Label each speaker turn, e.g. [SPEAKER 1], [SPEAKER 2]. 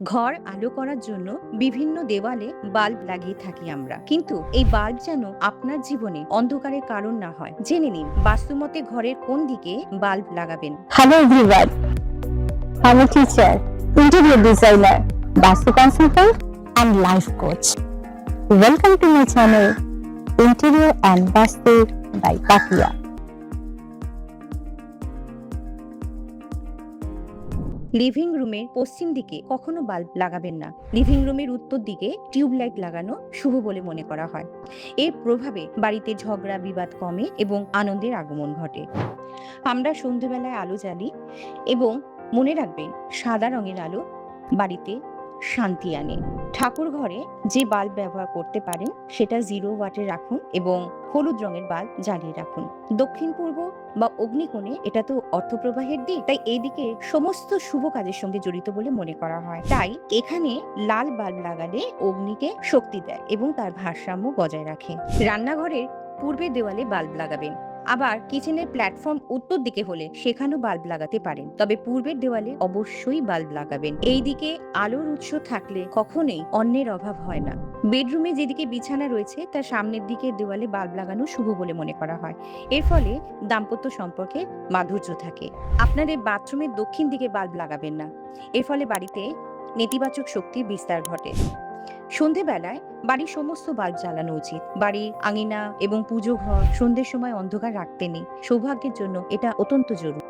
[SPEAKER 1] ঘর আলো করার জন্য বিভিন্ন দেওয়ালে বাল্ব লাগিয়ে থাকি আমরা, কিন্তু এই বাল্ব যেন আপনার জীবনে অন্ধকারের কারণ না হয়। জেনে নিন বাস্তুমতে ঘরের কোন দিকে বাল্ব লাগাবেন।
[SPEAKER 2] Hello everyone, I'm a teacher, interior designer, Vastu consultant and life coach. Welcome to my channel Interior and Vastu by Pakia.
[SPEAKER 1] Living রুমের পশ্চিম দিকে কখনো বাল্ব লাগাবেন না। লিভিং রুমের উত্তর দিকে টিউবলাইট লাগানো শুভ বলে মনে করা হয়। এর প্রভাবে বাড়িতে ঝগড়া বিবাদ কমে এবং আনন্দের আগমন ঘটে। আমরা সন্ধ্যেবেলায় আলো জ্বালি এবং মনে রাখবেন সাদা রঙের আলো বাড়িতে শান্তি আনে। ঠাকুর ঘরে যে বাল্ব ব্যবহার করতে পারেন সেটা 0 ওয়াটের রাখুন এবং হলুদ রঙের বাল্ব জ্বালিয়ে রাখুন। দক্ষিণ পূর্ব বা অগ্নিকোণে এটা তো অর্থপ্রবাহের দিক, তাই এই দিকে সমস্ত শুভ কাজের সঙ্গে জড়িত বলে মনে করা হয়। তাই এখানে লাল বাল্ব লাগালে অগ্নিকে শক্তি দেয় এবং তার ভারসাম্য বজায় রাখে। রান্নাঘরের পূর্বের দেওয়ালে বাল্ব লাগাবেন। আবার কিচেনের প্ল্যাটফর্ম উত্তর দিকে হলে সেখানেও বাল্ব লাগাতে পারেন, তবে পূর্বের দেওয়ালে অবশ্যই বাল্ব লাগাবেন। এই দিকে আলোর উৎস থাকলে কখনোই অন্যের অভাব হয় না। বেডরুমে যেদিকে বিছানা রয়েছে তার সামনের দিকে দেওয়ালে বাল্ব লাগানো শুভ বলে মনে করা হয়। এর ফলে দাম্পত্য সম্পর্কে মাধুর্য থাকে। আপনাদের বাথরুমের দক্ষিণ দিকে বাল্ব লাগাবেন না, এর ফলে বাড়িতে নেতিবাচক শক্তির বিস্তার ঘটে। সন্ধেবেলায় বাড়ির সমস্ত বাল্ব জ্বালানো উচিত। বাড়ির আঙিনা এবং পুজো ঘর সন্ধ্যের সময় অন্ধকার রাখতে নেই। সৌভাগ্যের জন্য এটা অত্যন্ত জরুরি।